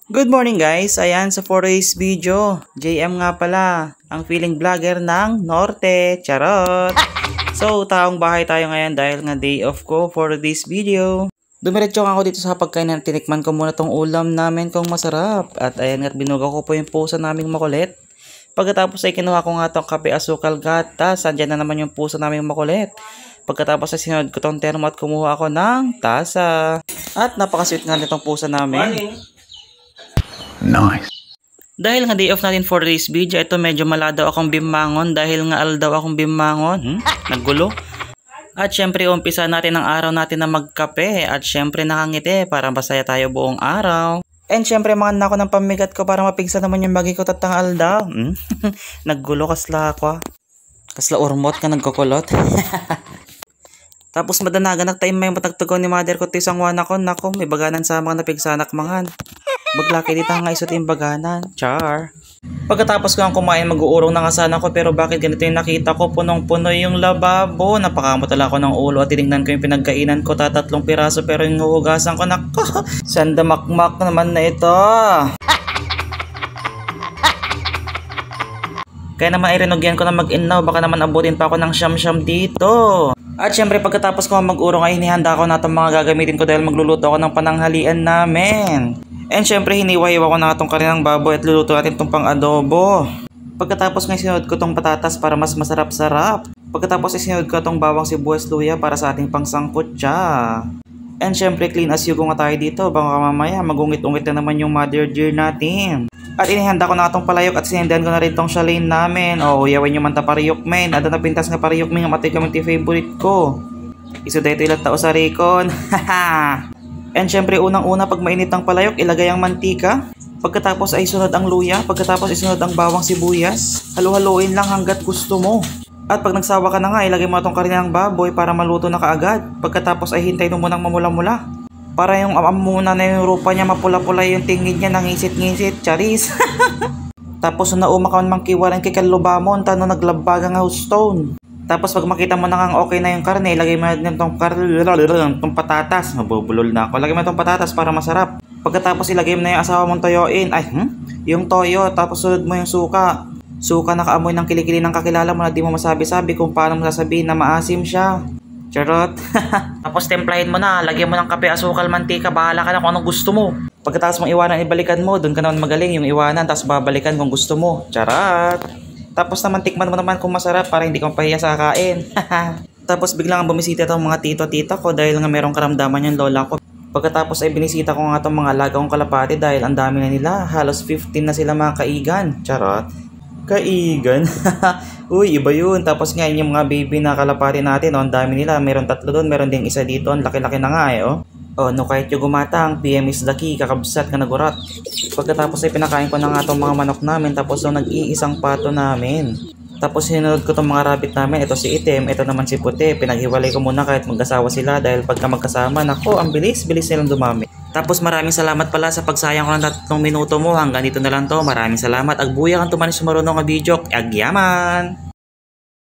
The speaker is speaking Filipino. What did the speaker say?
Good morning guys, ayan sa for today's video, JM nga pala, ang feeling vlogger ng Norte, charot! So, taong bahay tayo ngayon dahil nga day off ko for this video. Dumiretso ako dito sa pagkain, tinikman ko muna tong ulam namin kung masarap. At ayan nga, binugaw ko po yung pusa naming makulit. Pagkatapos ay kinuha ko nga tong kape asukal gatas, andyan na naman yung pusa naming makulit. Pagkatapos ay sinunod ko tong termo at kumuha ako ng tasa. At napakasweet nga nitong pusa namin. Nice. Dahil nga day off natin for this video, ito medyo maladaw akong bimangon dahil nga aldaw akong bimangon. Naggulo. At syempre umpisa natin ang araw natin na magkape at syempre nakangiti para masaya tayo buong araw. And syempre mga ako ng pamigat ko para mapigsa naman yung bagi ko tatang aldaw. Naggulo kasla ako. Kasla urmot ka nagkukulot. Tapos madanagan nagtay may matagtugaw ni mother ko tisang wana ko. Nako, may baganan sa mga napigsanak mangan. Baglaki dito nga isot yung baganan. Char. Pagkatapos ko ang kumain, mag-uurong na nga sana ko, pero bakit ganito yung nakita ko? Punong-puno yung lababo. Napakamotala ko ng ulo at tinignan ko yung pinagkainan ko. 3 piraso pero yung huhugasan ko. Nako, sandamakmak naman na ito. Kaya naman ay rinugyan ko na mag-inaw. Baka naman abutin pa ako ng siyam-siyam dito. At syempre pagkatapos ko mag-urong ay hinihanda ko na itong mga gagamitin ko dahil magluluto ako ng pananghalian namin. And syempre hiniwa-hiwa ko na itong karinang baboy at luluto natin itong pang-adobo. Pagkatapos ngayon sinunod ko itong patatas para mas masarap-sarap. Pagkatapos sinunod ko itong bawang sibuyas luya para sa ating pangsangkutsa. And syempre clean as you ko nga tayo dito. Baka mamaya magungit-ungit na naman yung mother dear natin. At inihanda ko na itong palayok at sinendan ko na rin itong shalain namin. O yawin yung manta pariyok men. At napintas nga pariyok men. Matay kami ti favorite ko. Iso dito ilat tao sa rikon. Haha. And syempre unang-una pag mainit ang palayok, ilagay ang mantika. Pagkatapos ay sunod ang luya. Pagkatapos isunod ang bawang sibuyas. Halu-haluin lang hanggat gusto mo. At pag nagsawa ka na nga, ilagay mo itong karinang baboy para maluto na kaagad. Pagkatapos ay hintay mo munang mamula-mula. Para yung muna na yung rupa niya, mapula-pula yung tingin niya, nangisit-ngisit, charis. Tapos nauma ka mang kiwaran kay kalubamon, tano naglabaga nga stone. Tapos pag makita mo na nga okay na yung karne, ilagay mo na itong patatas. Mabubulol na ako. Ilagay mo itong patatas para masarap. Pagkatapos ilagay mo na yung asawa mong toyoin. Ay, yung toyo. Tapos sunod mo yung suka. Suka nakaamoy ng kilikili ng kakilala mo na di mo masabi-sabi kung paano mo sasabihin na maasim siya. Charot. Tapos templahin mo na. Lagyan mo ng kape, asukal, mantika. Bahala ka na kung anong gusto mo. Pagkatapos mong iwanan, ibalikan mo. Doon ka naman magaling yung iwanan. Tapos babalikan kung gusto mo. Charot. Tapos naman tikman mo naman kung masarap para hindi ka mapahiya sa kakain. Tapos biglang bumisita itong mga tito-tita ko dahil nga merong karamdaman yung lola ko. Pagkatapos ay binisita ko nga itong mga alaga kong kalapati dahil ang dami na nila. Halos 15 na sila mga kaigan. Charot. Kaigan? Uy, iba yun. Tapos nga yung mga baby na kalapati natin, ang dami nila. Meron 3 doon, meron ding isa dito. Ang laki-laki na nga oh. Oh, no kahit yung gumatang, PM is the key, kakabsat ka nagurat. Pagkatapos ay pinakain ko na nga itong mga manok namin, tapos nung nag-iisang pato namin. Tapos sinunod ko itong mga rabbit namin, ito si Itim, ito naman si Puti. Pinaghiwalay ko muna kahit mag-asawa sila dahil pagka magkasama, nako, ang bilis nilang dumami. Tapos maraming salamat pala sa pagsayang ko ng 3 minuto mo, hanggang dito na lang to. Maraming salamat, agbuya kang tumanis sumarunong ka video, agyaman!